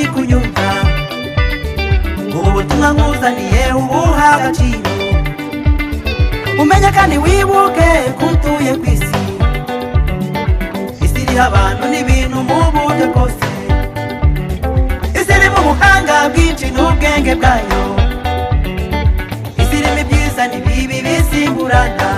uri kunyumva, ubu butumwa nkuzaniye ubuha agaciro. Umenye kandi wibuke kutuye kw'isi, isi iriho abantu n'ibintu mu buryo bwose. Isi iri mu buhanga bwinshi n'ubwenge bwayo, isi irimo ibyiza n'ibibi bisimburana.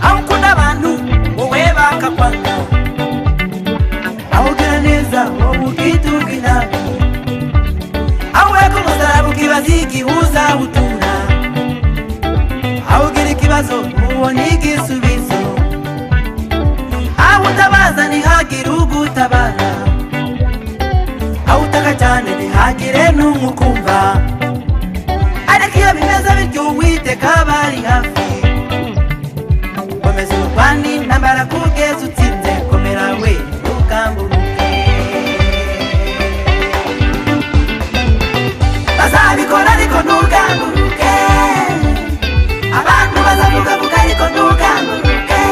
Aho ukunda abantu wowe bakakwanga, aho ugira neza wowe ukiturwa inabi, aho weka umusaraba ukibaza igihe uzawutura, aho ugira ikibazo ubona igisubizo, aho utabaza ntihagire ugutabara, aho utaka cyane ntihagire n'umukumva. Ariko iyo bimeze bityo Uwiteka aba ari hafi, komeza urwane intambara kugeza utsinze. Komera we ntugamburuke, bazabikora ariko ntugamburuke, abantu bazavugavuga ariko ntugamburuke,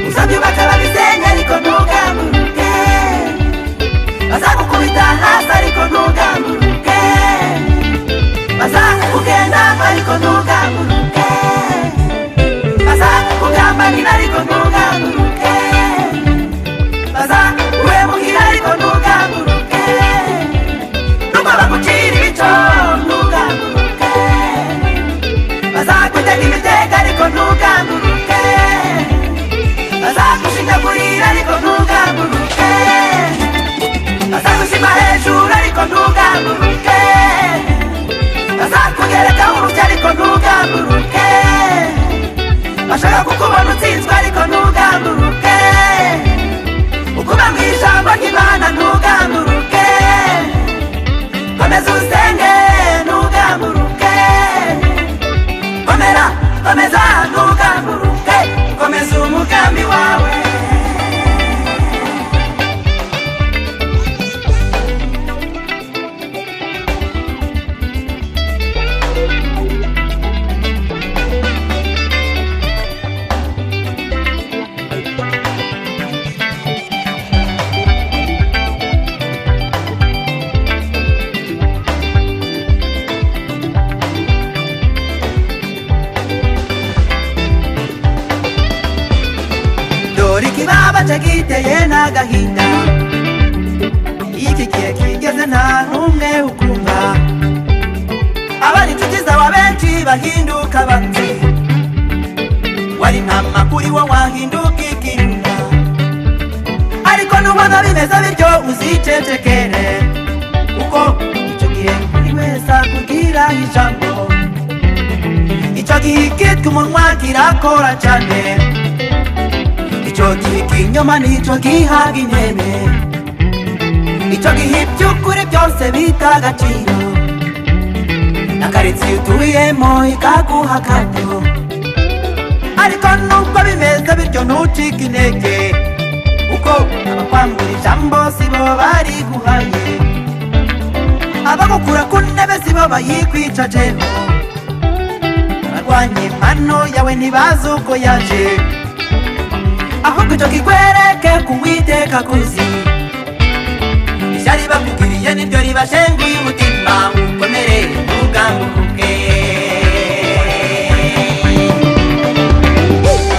uzabyubaka babisenya ariko ntugamburuke, bazagukubita hasi ariko ntugamburuke, bazakugenda ariko ntugamburuke, bazakugambanira ariko ntugamburuke, bazaguhemukira ariko ntugamburuke, nubwo bagucira ibico ntugamburuke, bazagutega imitego ariko ntugamburuke, bazagushinyagurira ariko ntugamburuke, bazagushyira hejuru ariko ntugamburuke, bazakugerekaho urusyo ariko ntugamburuke, bashaka kukubona utsinzwe ariko ntugamburuke, ukuba mu ijambo ry'Imana ntugamburuke, komeza usenge ntugamburuke, komera komeza ntugamburuke, komeza umugambi wawe. Ikibaba cyagiteye n'agahinda, iki gihe kigeze nta n'umwe ukumva, abari inshuti zawe benshi bahinduka abanzi, wari intama kuri wo wahinduka ikirura. Ariko nubona bimeze bityo uzicecekere, kuko icyo gihe buri wese akubwira ijambo, icyo gihe kitwa umunwa kirakora cyane, icyo gihe ikinyoma nicyo gihaga intebe, icyo gihe iby'ukuri byose bita agaciro, na karitsiye utuyemo ikaguha akato. Ariko nubwo bimeze bityo ntucike intege, kuko abakwambura ijambo sibo bariguhaye, abagukura ku ntebe sibo bayikwicajeho, abarwanya impano yawe ntibazi uko yaje, ahubwo icyo kikwereke ku Uwiteka kuzi, ishyari bakugiriye niryo ribashenguye umutima, ukomere ntugamburuke,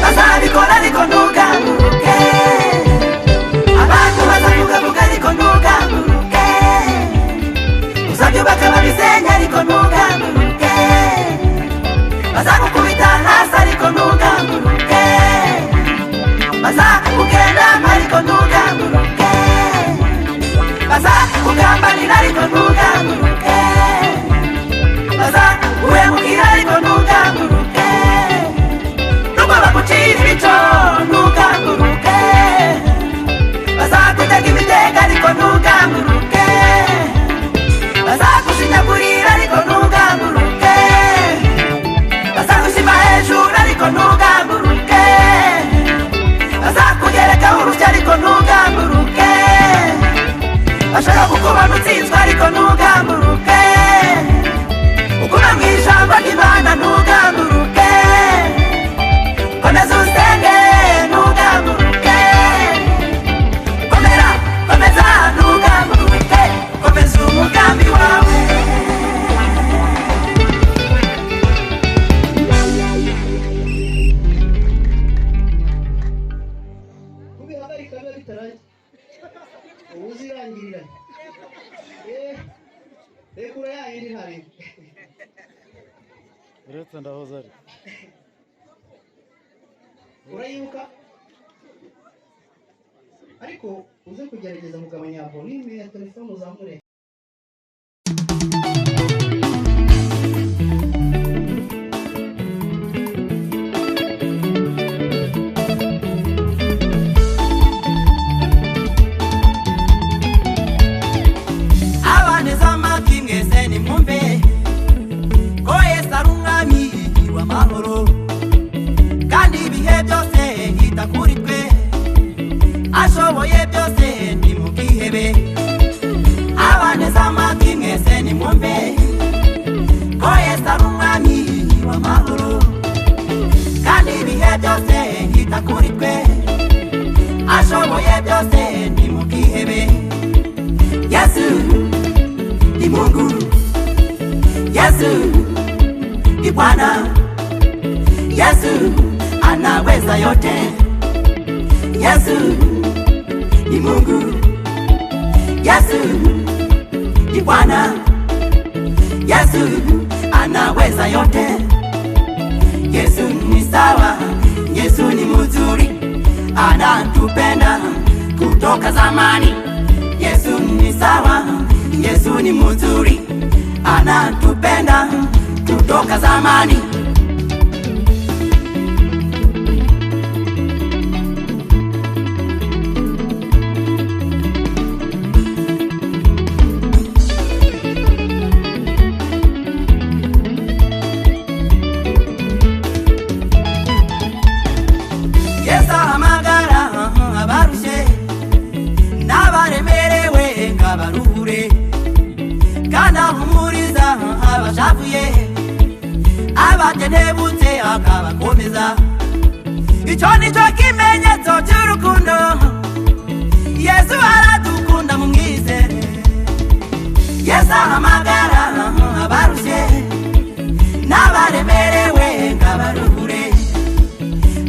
bazabikora ariko ntugamburuke, abantu bazavugavuga ariko ntugamburuke, uzabyubaka babisenya ariko ntugamburuke, bazagukubita hasi ariko ntugamburuke, bazakugenda ariko ntugamburuke, bazakugambanira ariko ntugamburuke, yangirira kure yayindi ntari uretse ndahoza ari urayibuka ariko uze kugerageza kugabanya volume ya telefone uzamure. Ashoboye byose ndi mu bwihebe abaneza amatwi mwese nimwumve ko Yesu ari umwami w'amahoro kandi ibihe byose yita kuri twe ashoboye byose ndi mu bwihebe. Yesu ni Mungu, Yesu ni Bwana, Yesu anaweza yote. Yesu ni Mungu, Yesu ni Bwana, Yesu anaweza yote. Yesu ni sawa, Yesu ni mzuri, anatupenda kutoka zamani. Yesu ni sawa, Yesu ni mzuri, anatupenda kutoka zamani. Abatenebutse akabakomeza, icyo nicyo kimenyetso cy'urukundo. Yesu aradukunda mumwizere. Yesu ahamagara abarushye n'abaremerewe ngabaruhure,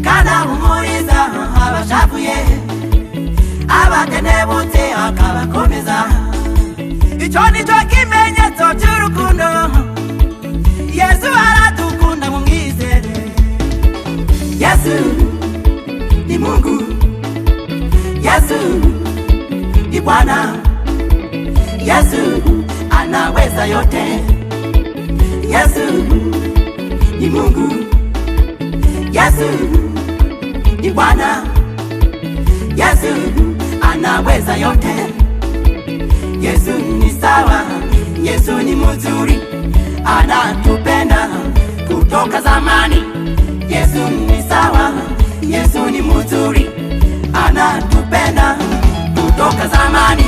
kandi ahumuriza abashavuye, abatenebutse akabakomeza. Icyo nicyo kimenyetso cy'urukundo. Yesu aradukunda mumwizere. Yesu ni Mungu, Yesu ni Bwana, Yesu anaweza yote. Yesu ni Mungu, Yesu ni Bwana, Yesu anaweza yote. Yesu ni sawa, Yesu ni mzuri, anatupenda kutoka zamani. Yesu ni sawa, Yesu ni mzuri, anatupenda kutoka zamani.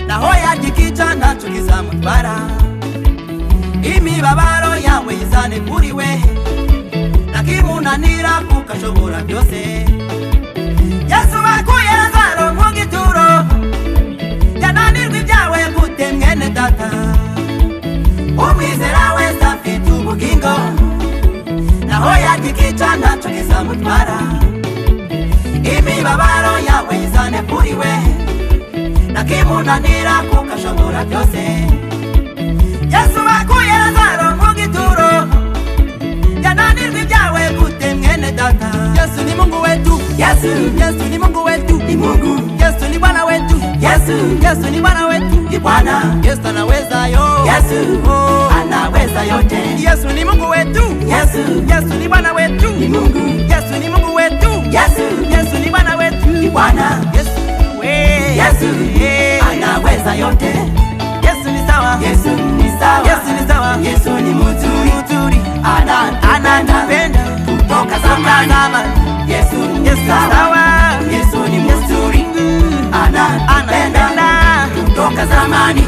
Naho yagikica ntacyo kizamutwara, imibabaro yawe izane kuri we, nakimunanira kuko ashobora byose. Yesu akuye Lazaro mu gituro, yananirwa ibyawe gute mwene data. Umwizera wese afite ubugingo, naho yagikica ntacyo kizamutwara, imibabaro yawe izane kuri we, nakimunanira kuko ashobora byose. Yesu akuye Lazaro mu gituro, yananirwa ibyawe gute mwene data. Yesu ni Mungu wetu, Yesu ni Mungu wetu, ni Mungu. Yesu ni Bwana wetu, Yesu ni Bwana wetu, ni Bwana. Yesu anaweza yo, Yesu anaweza yote. Yesu ni Mungu wetu, Yesu ni Bwana wetu, ni Mungu. Yesu ni Mungu wetu, Yesu ni Bwana wetu, ni Bwana. Yesu anaweza yote. Yesu ni sawa, Yesu ni sawa, Yesu ni sawa, Yesu ni mzuri, anatupenda kutoka zamani. Yesu ni sawa, Yesu ni mzuri, anatupenda kutoka zamani.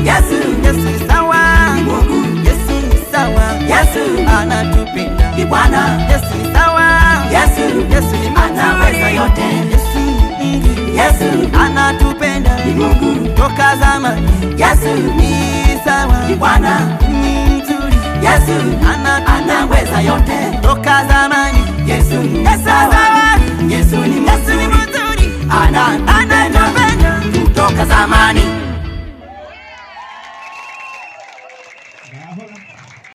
Yesu ni sawa, ni Mungu. Yesu ni sawa, Yesu anatupenda, ni Bwana. Yesu ni sawa. Mungu toka zamani. Yesu ni sawa, Bwana ni mzuri. Yesu anaweza yote toka zamani. Yesu ni sawa, Yesu ni mzuri, anatupenda kutoka zamani.